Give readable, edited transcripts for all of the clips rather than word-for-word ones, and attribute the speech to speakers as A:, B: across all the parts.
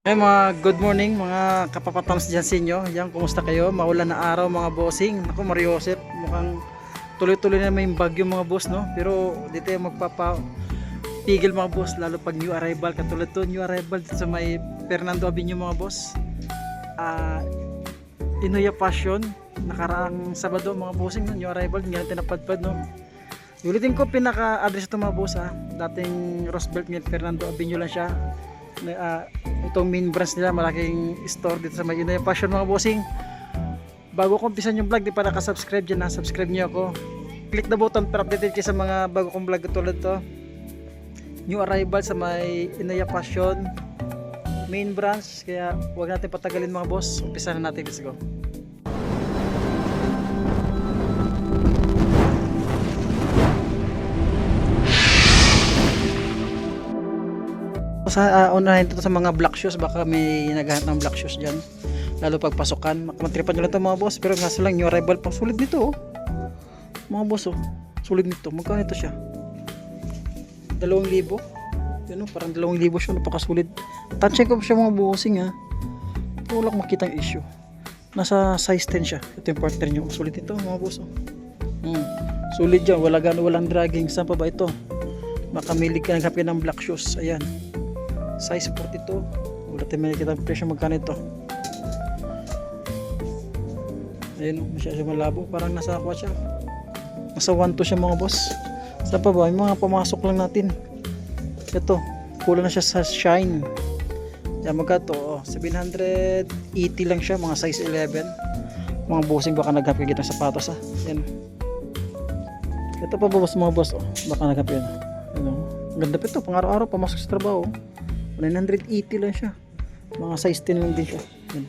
A: Ay mga good morning mga kapapatams dyan sa inyo. Yan, kumusta kayo? Maulan na araw mga bossing. Ako Mariosep, mukhang tuloy-tuloy na may bagyo mga boss, no? Pero dito yung magpapapigil mga boss, lalo pag new arrival. Katulad to, new arrival dito sa may Fernando Avenue mga boss. Inoya Passion, nakaraang Sabado mga bossing, no? New arrival, hindi natin napadpad, no? Ulitin ko, pinaka-address ito mga boss, ha? Dating Roosevelt Mill, Fernando Avenue lang siya. Itong main branch nila, malaking store dito sa may Inoya Passion mga bossing. Bago ko umpisan yung vlog, di pa nakasubscribe dyan, subscribe nyo ako. Click the button para updated kayo sa mga bago kong vlog tulad to. New arrival sa may Inoya Passion main branch, kaya huwag natin patagalin mga boss, umpisan na natin, let's go. Sa unahin ito sa mga black shoes, baka may naghahanap ng black shoes dyan, lalo pag pasukan. Matripan nyo lang ito mga boss, pero nga lang new arrival pang sulit nito, oh. Mga boss, oh, sulit nito. Magkano ito siya? 2,000. Yan, oh, parang 2,000 siya, napakasulit. Touch ko siya mga bossing, ha. Wala akong makitang issue. Nasa size 10 siya. Ito yung partner nyo, sulit nito mga boss, oh. Sulit dyan, walang dragging. Saan pa ba ito? Makamilig ka ng kape ng black shoes. Ayan, size 42. Wala tayo makikita ang presyo, magkano ito. Ayun, masyadong malabo, parang nasa aqua siya. Nasa 1.2 siya mga boss. Saan pa ba? Yung mga pamasok lang natin. Ito, kulang na siya sa shine. Yan, magkato, oh, 780 lang siya, mga size 11. Mga bossing, baka naghapi kita ng sapatos, ha. Yan. Ito pa ba boss, mga boss, oh, baka naghapi yan. Ano, ganda pa ito, pang araw-araw pamasok sa trabaho. 980 lang siya, mga size 10 lang din siya. Yan.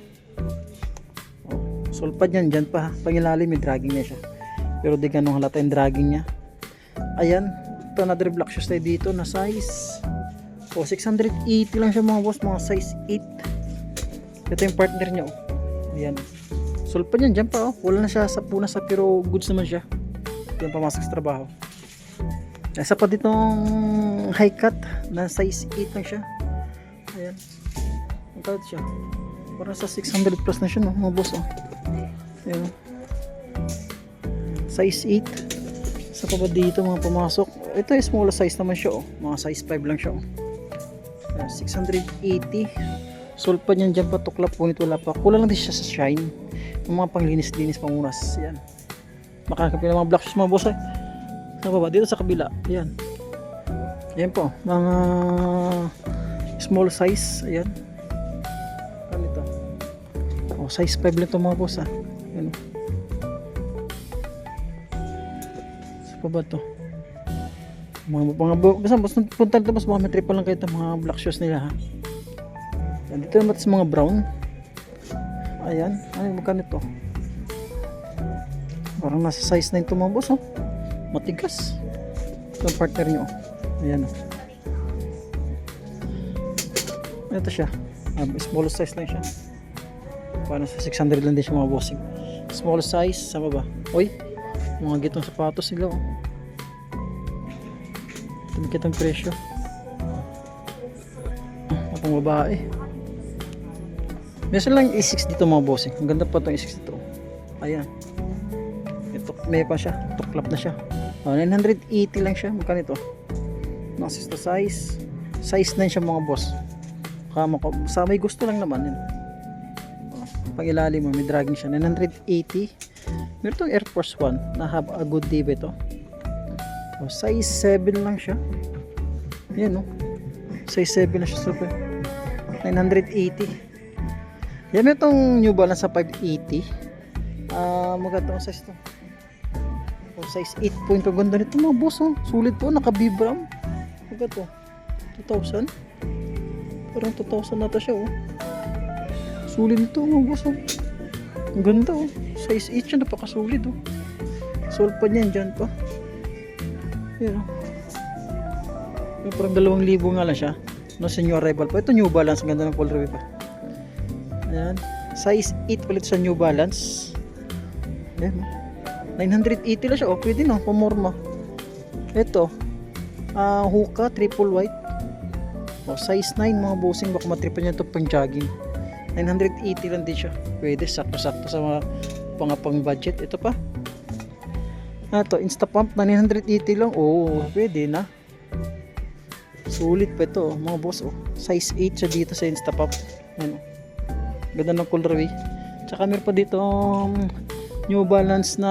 A: Oh, sulpad yan, dyan pa, pangilalim may dragging niya siya, pero di ganun halata yung dragging niya. Ayan, ito another black shoes tayo dito na size, oh, 680 lang siya mga boss, mga size 8. Ito yung partner niya, oh. Ayan, sulpad yan, dyan pa, oh. Wala na siya sa punas, pero goods naman siya. Yan, pamasok sa trabaho. Isa pa ditong high cut na size 8 lang siya. Ayan, ang cut siya, parang sa 600 plus na siya, no, mga boss, oh. Ayan, size 8. Sa pa ba dito mga pumasok? Ito ay small size naman siya, oh. Mga size 5 lang siya, oh. Ayan, 680. Sulpad niyan dyan pa, tuklap, punit, wala pa. Kulang lang din siya sa shine. Yung mga panglinis-linis, pangunas. Ayan, makakapin ng mga black shoes mga boss, eh. Sa baba, dito sa kabila. Ayan, ayan po, mga small size. Ayan, ano ito, oh, size 5 lang ito mga boss, ha. Ayan, sa baba to, mga basta punta dito, mas mga metripa lang kayo ito, mga black shoes nila, ha. Ayan, dito naman sa mga brown. Ayan, ano, magkano ito, parang nasa size 9 ito mga boss, oh. Matigas itong partner nyo. Ayan, oh. Ito siya, small size lang siya, parang sa 600 lang din siya mga bossing. Small size, sama ba? Oy, mga gitong sapatos sila, oh. Tumikit ang presyo. Pang babae. Meron lang A6 dito mga bossing. Ang ganda pa itong A6 dito. Ayan, ito, may pa siya, tuklap na siya. 980 lang siya. Magkano ito? Nasa size 9 siya mga boss. Sa may gusto lang naman yun. Pag ilalim mo, may dragging siya. 980. Meron itong Air Force 1 na have a good day ba ito. Size 7 lang siya. Ayan, no, size 7 na siya. Super 980. Yan, may itong New Balance sa 580. Maganda ang size ito, size 8 point. Ang ganda nito mga boss, oh. Sulit po, naka Vibram. Maganda to, 2,000. Parang 2,000 nata siya, oh. Sulit nito mga boss, oh. Ang ganda, oh. Size 8 siya, napakasulit, oh. Sulpad niyan dyan pa. Ayan, oh. Parang 2,000 nga lang siya. No, sa new arrival pa. Ito New Balance, ang ganda ng colorway pa. Ayan, size 8 ulit sa New Balance. Ayan, 980 lang siya, oh, pwede na, pamorma. Ito, hookah, triple white. O, size 9 mga bossing, baka matripan nyo ito pang jogging. 980 lang din siya. Pwede, sakto-sakto sa mga pang budget. Ito pa. Ito, Instapump na 980 lang. Oo, pwede na. Sulit pa ito, mga boss. Oh. Size 8 siya dito sa Instapump. Ano. Ganda ng colorway. Tsaka meron pa dito New Balance na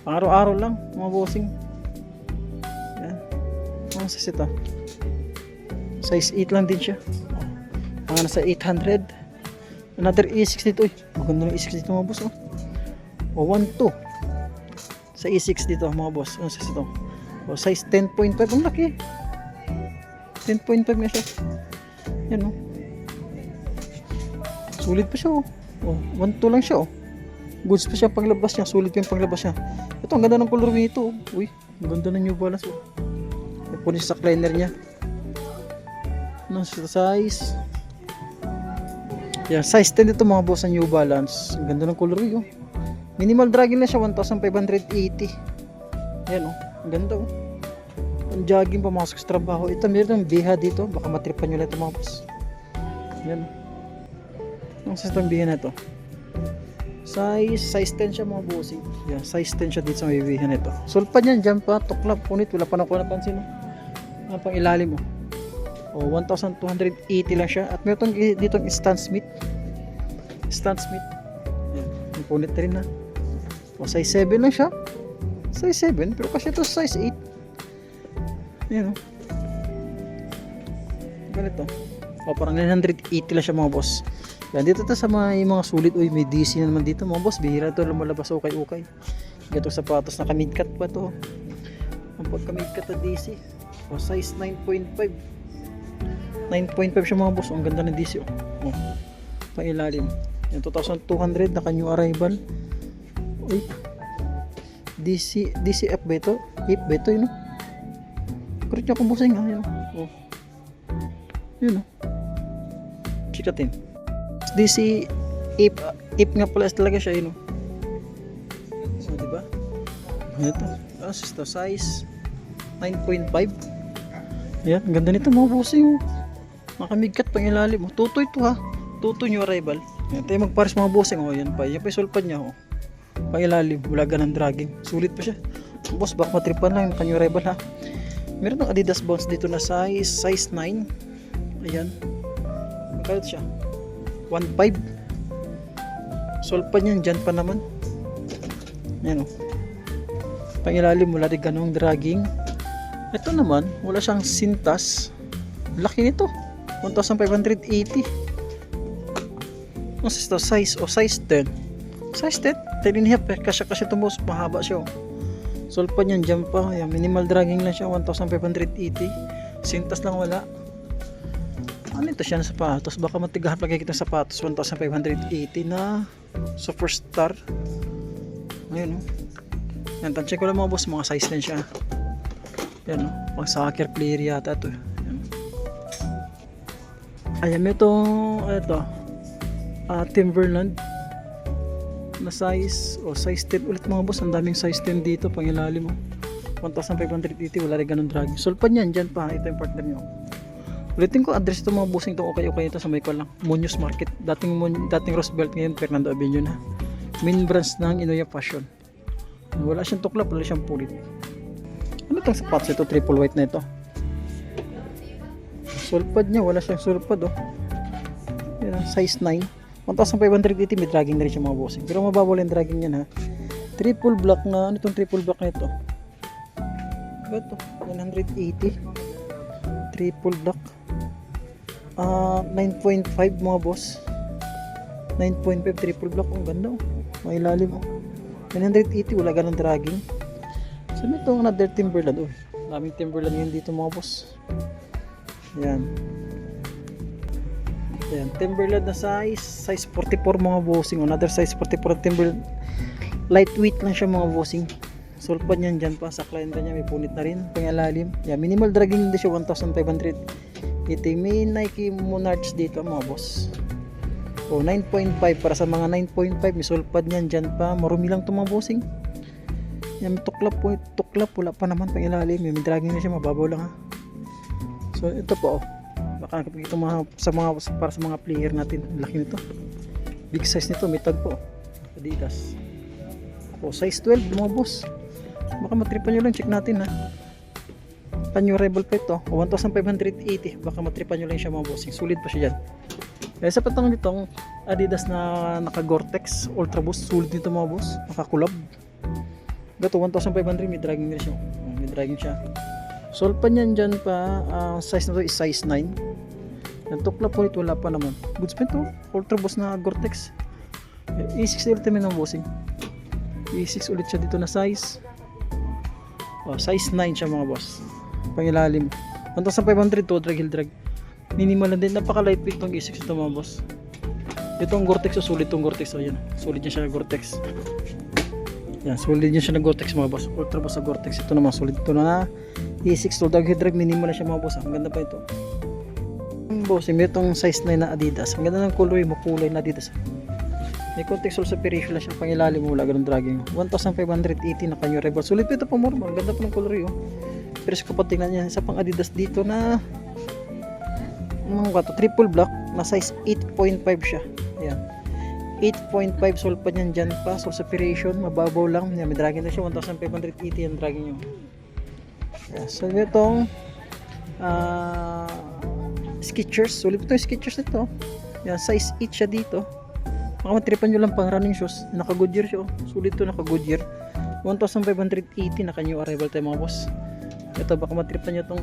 A: araw-araw lang, mga bossing. Yan. Ano size ito? Size 8 lang din siya. Mga nasa 800. Another E6 dito. Maganda ng E6 dito, mga boss. O 1.2 sa E6 dito, mga boss. Ano size ito? O size 10.5. Ang laki. 10.5 nga siya. Yan o. Sulit pa siya o. 1.2 lang siya o. Goods pa siya paglabas niya. Sulit yung paglabas niya. Ito, ang ganda ng colorway nito. Uy, ang ganda ng New Balance o. May punis sa cleaner niya. Ano size? Yeah, size 10 dito mga boss sa New Balance. Ang ganda ng colorway oh. Minimal dragging na siya, 1,580. Ayan oh, ang ganda oh. Ang jogging pamasok sa trabaho. Ito meron ng biha dito, baka matripan nyo lang ito mga boss. Ayan oh. Ang size ng biha na ito. Size 10 siya mga bossing. Ayan, size 10 siya dito sa may biha na ito. Sulpad yan, dyan pa, tuklap, punit, wala pa na ko napansin oh. Ang pang ilalim oh. O 1,280 lang siya. At meron dito Stan Smith. Stan Smith. Ayan, ang punit na rin na. O size 7 lang siya. Size 7, pero kasi ito size 8. Ayan o. Ganito. O parang 980 lang siya mga boss. Yan, dito ta sa mga sulit. Uy, may DC na naman dito mga boss. Bihira ito lumalabas ukay-ukay. Ito sapatos na kamidkat pa to. Ang pagkamidkat na DC. O size 9.5. 9.5 siya mga boss. Ang ganda ng DC oh. Pailalim. Yung 2,200 naka new arrival. Uy. DCF ba ito? Hip ba ito yun oh. Kurit niya kung busing ha. Yun oh. Yun oh. Chikatin. DC hip nga pala talaga siya yun oh. So diba? Ito. Ito size 9.5. Ayan. Ang ganda nito mga busing oh. Makamigkat pang ilalim oh. Tutoy ito ha. Tutoy new arrival. Ayan tayo magpares mga busing oh. Yan pa. Yan pa yung sulpad niya oh. Pang ilalim, wala ganang dragging. Sulit pa siya. Boss, baka matripan lang yung kanyo rival ha. Meron ng Adidas Bounce dito na size 9. Ayan. Magkalit siya. 1.5. Sulpan yan, dyan pa naman. Ayan o. Pang ilalim, wala rin ganong dragging. Ito naman, wala siyang sintas. Laki nito. 1,580. Ano ito? Size o size 10. Size 10. 10.5 kasi ito boss, mahaba siya oh. Sulpan yan dyan pa. Ayan, minimal dragging lang siya, 1,580. Sintas lang wala. Ano ito siya na sapatos? Baka matigahan lagi kita sapatos. 1,580 na Superstar. Ayun oh. Yan, tansya ko lang mga boss, mga size lang siya. Yan oh, pang soccer player yata ito. Ayan, ito Timberland na size o size 10 ulit mga boss. Ang daming size 10 dito pang ilalim mo. 1,580, wala rin ganun drag. Sulpan yan dyan pa. Ito yung partner nyo. Ulitin ko address ito mga bossing. Ito okay ito sa may ko lang Muñoz Market. Dating Roosevelt, ngayon Fernando Avenue na. Main branch ng Inoya Fashion. Wala siyang tuklap, wala siyang pulit. Ano itong sapatos ito? Triple white na ito. Sulpad niya, wala siyang sulpad oh. Yan, size 9. 1,580, may dragging na rin siya mga bossing. Pero mababawal yung dragging yan ha. Triple block na, ano itong triple block na ito? Ito, 980. Triple block. 9.5 mga boss. 9.5 triple block. Ang ganda oh. May ilalim oh. 980, wala ganang dragging. So ito, another Timberland oh. Daming Timberland yun dito mga boss. Yan. Ayan, Timberland na size 44 mga bossing. Another size 44 Timberland. Lightweight lang siya mga bossing. Sulpad niyan dyan pa sa client niya, may punit na rin pangalalim. Yeah, minimal dragging din siya, 1,500. May Nike Monarchs dito mga boss. O 9.5 para sa mga 9.5, may sulpad niyan dyan pa. Marumi lang 'to mga bossing. Yan, may tuklap wala pa naman pang ilalim. May dragging na siya, mababaw lang ha. So ito po, baka ito para sa mga player natin. Laki nito, big size nito, may tag po, Adidas. Size 12 mga boss, baka matripan nyo lang, check natin ha. Pan-urable pa ito, 1,580, baka matripan nyo lang siya mga bossing, sulit pa siya dyan. Kaya sa patang nitong Adidas na naka Gore-Tex Ultra Boost, sulit nito mga boss, nakakulab. Ito 1,500, may dragging na siya, may dragging siya. Sole pa niyan dyan pa, size na to is size 9. Nagtukla po ito, wala pa naman. Goods pa ito, Ultra Boost na Gore-Tex. E6 ulit namin ng bossing, E6 ulit siya dito na size. Size 9 siya mga boss, pangilalim 1,500 to, drag heel drag, minimal lang din, napaka lightweight tong E6 ito mga boss. Itong Gore-Tex, sulit tong Gore-Tex, yan, sulit niya siya na Gore-Tex. Yan, sulit niya siya na Gore-Tex mga boss, Ultra Boost sa Gore-Tex. Ito naman sulit ito na E6 to, drag heel drag, minimal lang siya mga boss. Ang ganda pa ito boss, may itong size 9 na Adidas, ang ganda ng color, makulay na Adidas. May contextual separation lang siya, pangilalim mo, wala ganun dragging. 1,580 na kanyo rebel. Sulit pa ito pa more, ang ganda pa ng color yun. Pero ko pa tingnan niya, isa pang Adidas dito na triple black na size 8.5 siya. Ayan, 8.5 sole pa niyan dyan pa, sole separation, mababaw lang. Ayan, may dragging na siya, 1,580 yung dragging nyo. Ayan, so itong Skechers, sulit ito yung Skechers nito. Ayan, size 8 siya dito. Baka matripan nyo lang pang running shoes, naka Goodyear siya, sulit to, naka Goodyear. 1,580 naka new arrival tayo mga boss. Ito baka matripan nyo tong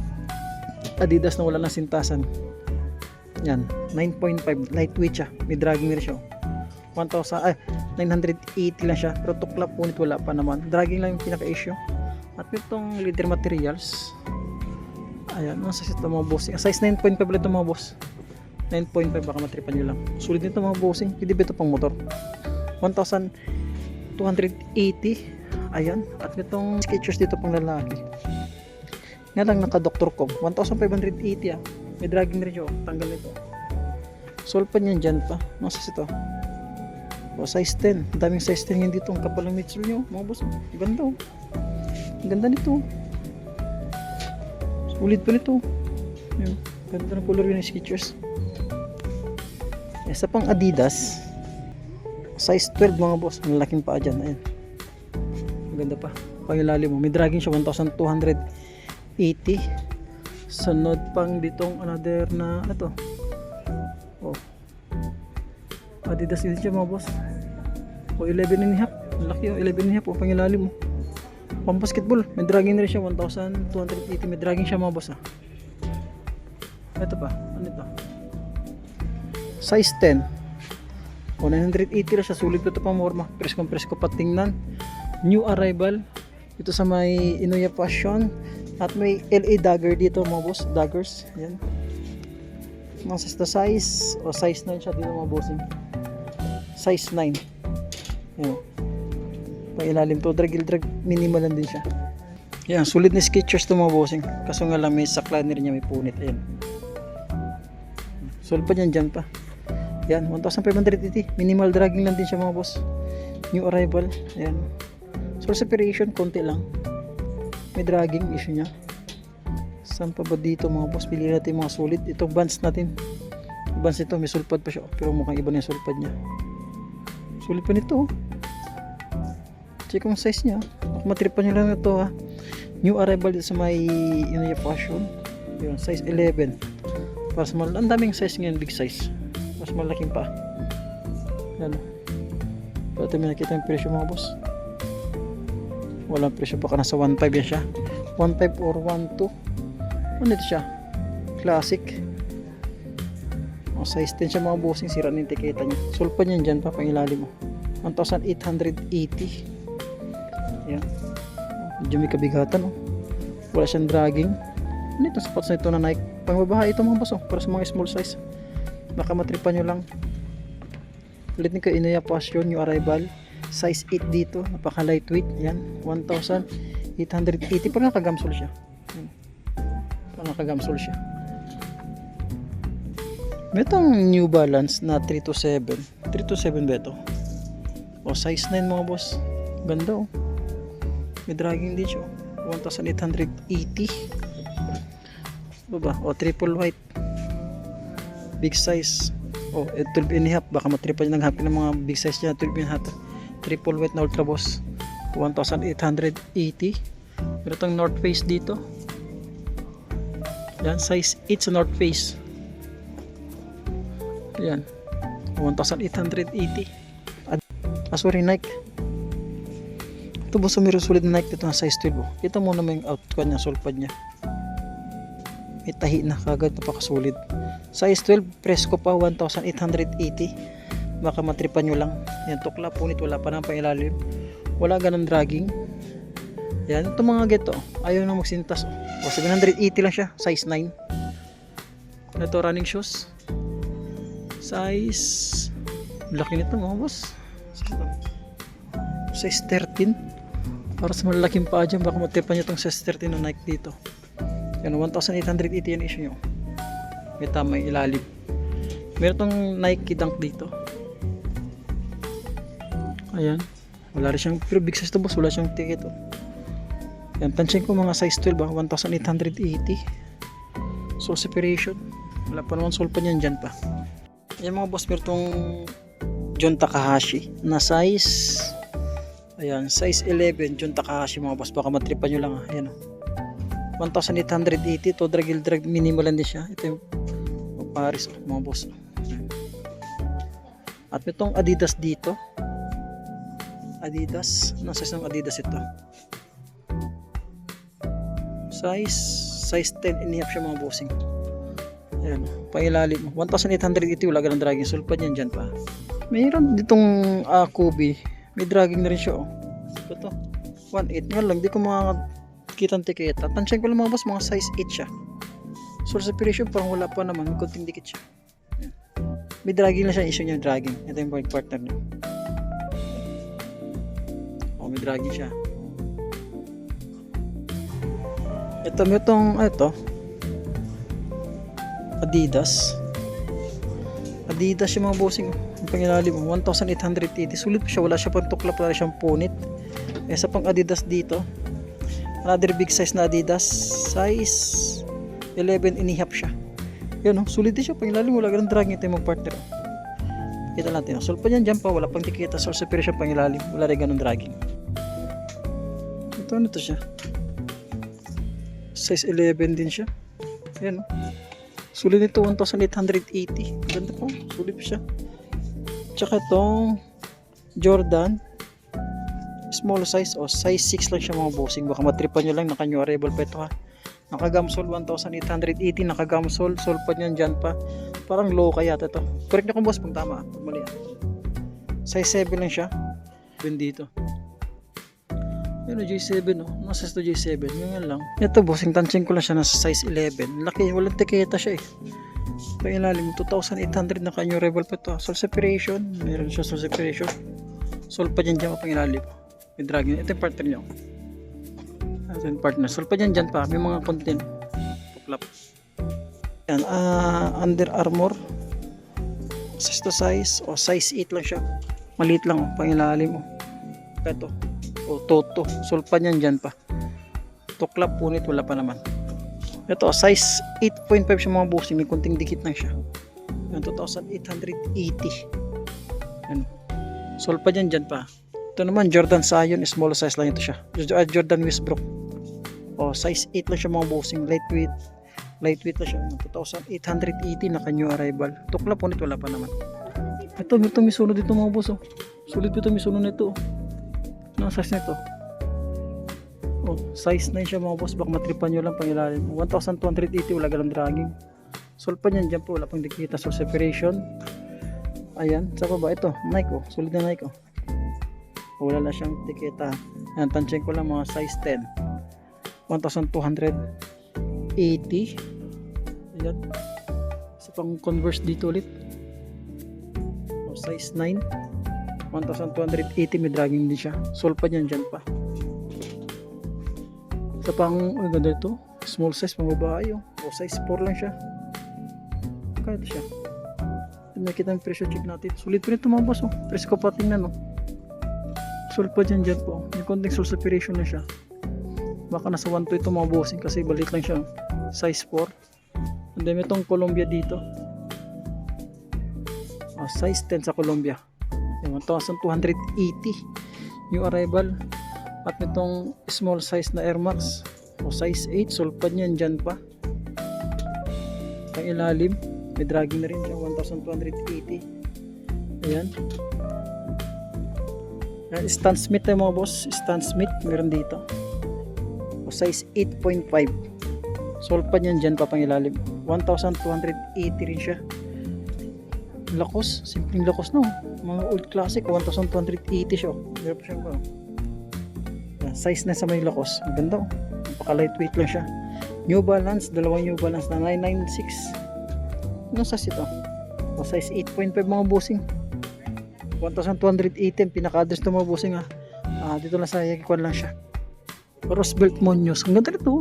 A: Adidas na wala ng sintasan. Yan, 9.5, lightweight siya, may dragging rin siya. 980 lang siya, pero tuklap punit wala pa naman, dragging lang yung pinaka issue. At itong leather materials, ayan, ang size ito mga boss, size 9.5 lang ito mga boss, 9.5, baka matripan nyo lang. Sulit nito mga bossing, pwede ba ito pang motor. 1,280. Ayan, at itong Skechers dito pang lalaki, nga lang naka Dr. Com, 1,580 ah. May dragging rin siya, tanggal nito. Sole pa niyan dyan pa. Ano size ito? Size 10, ang daming size 10 yan dito. Ang kapal ng midsole nyo mga boss, ganda oh. Ang ganda nito, sulit pa nito. Ayan, ganda ng color yun ng Skechers. Isa pang Adidas, size 12 mga boss, ang laking paa dyan. Ayan, maganda pa, pangilalim mo, may dragging siya, 1,280. Sunod pang ditong another na ito, Adidas din siya mga boss, 11 and a half, ang laki 11 and a half, pangilalim mo, pang basketball, may dragging na rin siya, 1,280, may dragging siya mga boss Ito pa, ano ito, size 10, 980 lang siya, sulit ito pang morma, presko patingnan, new arrival ito sa may Inoya Passion. At may LA dagger dito mga boss, daggers, yan, mga size size 9 siya dito mga bossing, size 9, yan, pailalim to, drag minimal lang din siya. Yan, sulit na Skechers to mga bossing, kaso nga lang may saklaner niya, may punit. Ayan, sulit pa dyan pa. Yan, 1,580, minimal dragging lang din siya mga boss, new arrival. Ayan, so separation konti lang, may dragging issue niya. Saan pa ba dito mga boss, pili natin mga sulit. Itong bands natin, bands nito may sulpad pa siya, pero mukhang iba na yung sulpad niya. Sulit pa nito, check yung size niya, matripan nyo lang ito ha. New arrival dito sa may Inoya Passion, yun, size 11, para sa ang daming size ngayon, big size, mas malaking pa. Yan, pati may nakita yung presyo mga boss, walang presyo, baka nasa 1.5 yan siya, 1.5 or 1.2. Ano ito siya, classic, size 10 siya mga bossing, sira na yung tiketa niya, sulpa niyan dyan pa, pangilalim mo, 1,880. Yan, medyo may kabigatan wala siyang dragging. Ano itong spots na ito na Nike, pang babae ito mga boss para sa mga small size, baka matripan nyo lang. Ulit ni ka Inoya Passion, new arrival, size 8 dito, napaka lightweight. Yan, 1,880, pag nakagamsol siya, pag nakagamsol siya. May itong New Balance na 327 ba ito, size 9 mga boss, ganda may dragging din siya, 1,880. Baba, o triple white. Big size. O, 12 and a half. Baka matripan nyo ng happy ng mga big size dyan. 12 and a half. Triple white na Ultra Boss. 1,880. Meron itong North Face dito. Yan, size 8 sa North Face. Yan. 1,880. Sorry, Nike. Ito boss, meron sulit na Nike dito na size 12. Oh. Kita mo naman yung outcome niya, sulpad niya. May tahi na kagad, napakasulit. Size 12, Presko pa, 1,880. Baka matripan nyo lang. Yan, tukla, punit, wala pa nang pangilalim. Wala ganun dragging. Yan, itong mga geto, ayaw na magsintas. O, 780 lang siya, size 9. Ito, running shoes. Size, laki nito mga boss. Size 13. Para sa malaking paa dyan, baka matripan nyo itong size 13 na Nike dito. Yan, 1,880 yan issue nyo. May tamang ilalim. Meron itong Nike Dunk dito. Ayan. Wala rin siyang, pero big size to boss, wala siyang ticket. Oh. Yan, tansyan ko mga size 12 ba, 1,880. So separation. Wala pa naman sulpa niyan dyan pa. Ayan mga boss, meron itong John Takahashi na size, ayan, size 11 John Takahashi mga boss. Baka matripan nyo lang. Ayan oh. 1,880 to, drag minimal lang din siya. Ito yung Paris oh, mga boss. At itong Adidas dito. Adidas, ano size ng Adidas ito? Size 10 and a half siya mga bossing. Ayan, pailalim 1,880, wala ganang dragging. Sulpad yan dyan pa. Mayroon ditong Kobe, may dragging na rin siya oh. Ito 1.8 nga lang, di ko makakita ng tiketa. Tansyan ko lang mga boss, mga size 8 siya. Source separation parang wala pa naman, may konting dikit siya. Ayan. May dragging na siya, issue niya dragging. Ito yung partner niya. Oh, may dragging siya. Ito Adidas yung mga bossing. Ang pangilalim 1,880. Sulit pa siya, wala siya pang tuklap, wala siyang punit. Isa pang Adidas dito, another big size na Adidas, size 11 and a half siya. Yan oh, sulit din siya, pangilalim, wala ganang dragging. Ito yung mga partner. Kita natin, sulpa niyan dyan pa, wala pang tikita, source separation pangilalim, wala rin ganang dragging. Ito ano to siya, size 11 din siya. Yan oh. Sulit nito 1,880. Ganda po, sulit siya. Tsaka itong Jordan small size o size 6 lang siya mga bossing. Baka matripan nyo lang, naka new arrival pa ito ha. Naka gamsol 1,880, naka gamsol, solpad nyan dyan pa. Parang low kaya ito. Correct nyo kung boss pag tama, pag mali. Size 7 lang siya. Yun dito. Yun o, J7 o. Nasa ito J7. Yun lang. Ito bossing, tansing ko lang siya nasa size 11. Laki, walang tiketa siya eh. Ito ilalim, 2,800 na kanyo rebel pa ito. Soul separation. Meron siya soul separation. Soul pa dyan dyan pa pang ilalim. May dragging. Ito yung partner nyo. Ito yung partner. Soul pa dyan dyan pa. May mga content. Tuklap. Yan. Under Armour. Size to size. O size 8 lang siya. Maliit lang o. Pang ilalim o. Ito. O toto, sulpa niyan dyan pa. Tuklap, punit, wala pa naman. Ito, size 8.5 siya mga bossing, may kunting dikit lang siya. Yan, 2,880. Yan. Sulpa niyan dyan pa. Ito naman, Jordan Zion, small size lang ito siya. Jordan Westbrook. O, size 8 lang siya mga bossing, lightweight lang siya. 2,880, naka new arrival. Tuklap, punit, wala pa naman. Ito may sunod dito mga boss. Oh. Sulit ito, may sunod nito. Anong size nito? Oh, size 9 siya mga boss. Baka matripan nyo lang pang ilalim. 1,280, wala galang dragging. Sulpa niyan dyan po, wala pang dikita. So separation. Ayan, sa baba ito, Nike oh. Sulit na Nike oh. Wala na siyang dikita. Ayan, tansyan ko lang mga size 10. 1,280. Ayan. Isa pang Converse dito ulit. Oh, size 9. 1,280, may dragging din siya. Sulpa niyan dyan pa. Sa pang, ang ganda ito. Small size, pang babae. O size 4 lang siya. Kaya ito siya. Nakita yung presyo, check natin. Sulit pa rin ito mga boss. Presyo ko pa tingnan. Sulpa dyan po. Yung konting soul separation na siya. Baka nasa 1 to ito mga bossing kasi balit lang siya. Size 4. And then itong Columbia dito. Size 10 sa Columbia. 1,280 new arrival. At itong small size na Air Max. Size 8. Sulpad niyan dyan pa. Pang ilalim. May dragging na rin siya. 1,280. Ayan. Stan Smith tayo mga boss. Stan Smith. Meron dito. Size 8.5. Sulpad niyan dyan pa pang ilalim. 1,280 rin siya. Lakos. Simpleng lakos no. Mga old classic. 1,280 siya. Meron pa siya ba? Size na sa may lakos. Ang ganda oh. Napaka lightweight lang siya. New Balance. Dalawang New Balance na 996. Anong size ito? Size 8.5 mga bossing. 1,280. Pinaka-address ito mga bossing ha. Dito lang sa Yakikwan lang siya. Rosebelt Monios. Ang ganda nito.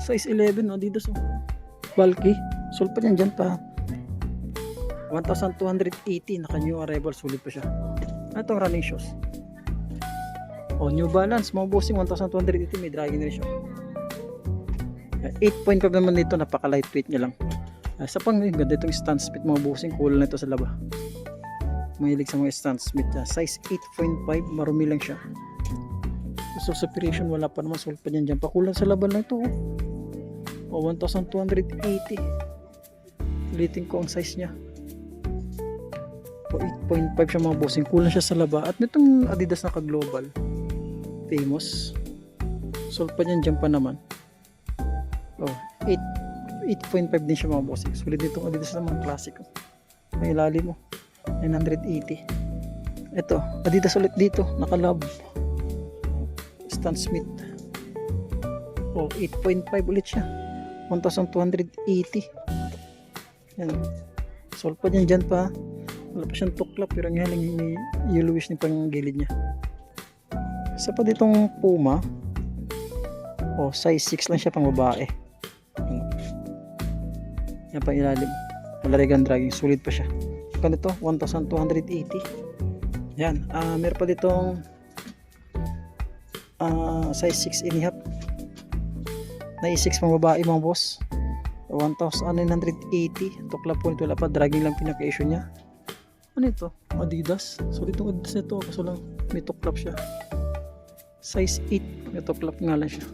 A: Size 11 Adidas oh. Bulky. Sulpad yan dyan pa. 1,280. Naka new arrival. Sulit pa siya. Itong running shoes. New Balance. Mga bossing 1,280. May dragging na rin siya. 8.5 naman dito. Napaka lightweight niya lang. Sa pang ganda itong Stan Smith mga bossing. Cool na ito sa laba. Mahilig sa mga Stan Smith. Size 8.5. Marumi lang siya. So separation wala pa naman. Sulpad yan dyan. Pakulang sa laban lang ito. 1,280. Ulitin ko ang size niya. 8.5 siya mga bossing. Kulang siya sa laba. At nitong Adidas na ka-global. Famous. Sulpad yan dyan pa naman. 8.5 din siya mga bossing. Sulit ditong Adidas naman. Classic. May ilalim mo. 980. Ito. Adidas ulit dito. Naka-lab. Stan Smith. 8.5 ulit siya. 1,280. Yan. Sulpad yan dyan pa. Wala pa siyang tuklap. Pero ang haling may yellowish ng panggilid niya. Isa pa ditong Puma. Size 6 lang siya pang babae. Yan pang ilalim. Wala rin dragging. Sulit pa siya. Ganito. 1,280. Yan. Meron pa ditong size 6.5. Na 6 pang babae mga boss. 1,980. Tuklap po nito. Wala pa. Dragging lang pinaka-issue niya. Ano ito? Adidas. Sulit itong Adidas nito. Kaso lang may tuklap siya. Size 8. May tuklap nga lang siya.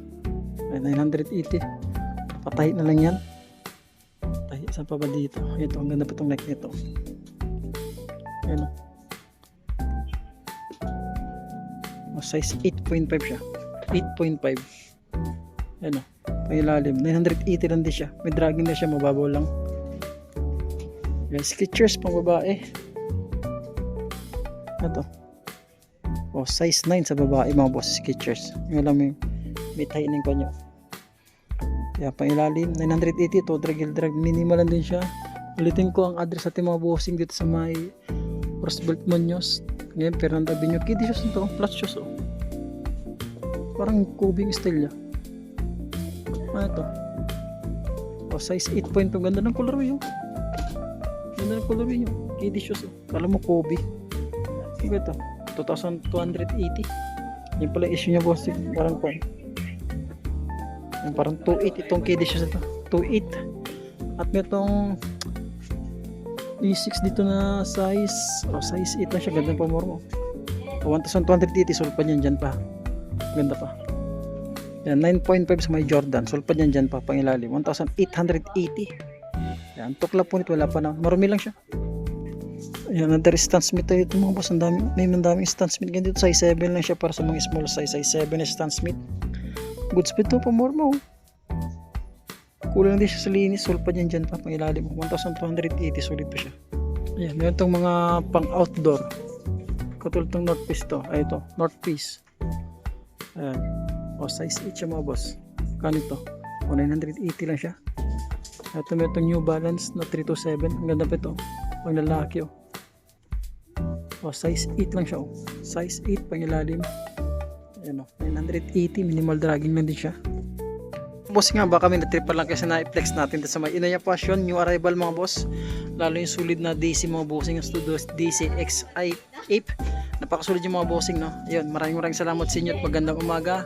A: 980. Patahi na lang yan. Patahi. Saan pa ba dito? Ito. Ang ganda pa itong neck nito. Ayan o. Size 8.5 siya. 8.5. Ayan o. Pangilalim. 980 lang din siya. May dragging na siya. Mababaw lang. Ayan. Skechers pang babae. Ito. Size 9 sa babae mga boss. Skechers. Yung alam may tahi ng kanyo. Kaya pangilalim. 980 to. Drag. Minimal lang din siya. Ulitin ko ang address ating mga bossing dito sa may Rosebelt Monios. Ngayon, Fernando Avenue. Kiddie shoes nito. Flat shoes oh. Parang kubing style niya. Ito. Size 8.5. Ganda ng colorway oh. Ganda ng colorway oh. Kiddie shoes oh. Kala mo Kobe. Sige ito. 2,280. Yung pala issue niya boss. Parang pa. Yung parang 2.8 itong kiddie shoes ito. 2.8. At may itong E6 dito na size. Size 8 lang siya. Ganda pa more mo. 1,280. Sulpad yan dyan pa. Ganda pa. Yan, 9.5 sa may Jordan. Sulpad yan dyan pa. Pangilalim. 1,880. Yan. Tuklap po nito. Wala pa na. Marumi lang siya. Ayan. Another Stan Smith tayo. Ito mga boss. May mandaming Stan Smith. Ganito. Size 7 lang siya para sa mga small size. Size 7 na Stan Smith. Good speed to pa more mo. Kulang din siya sa linis. Sulpad yan dyan pa. Pangilalim. 1,280. Sulit pa siya. Ayan. Meron itong mga pang outdoor. Katulad itong North Face to. Ay ito. North Face. Ayan. Size 8 siya mga boss. Kanito. 980 lang siya. Ito meron itong New Balance na 327. Ang ganda pa ito. Pang lalaki oh. Size 8 lang siya oh. Size 8 pangilalim. Ayan oh. 980. Minimal dragging lang din siya. Boss nga baka may natripan lang kasi na-flex natin sa may Inaya Fashion. New arrival mga boss. Lalo yung sulit na DC mga bossing. Ang studio DC X8. Napakasulit yung mga bossing no. Ayun. Maraming salamat sa inyo at magandang umaga.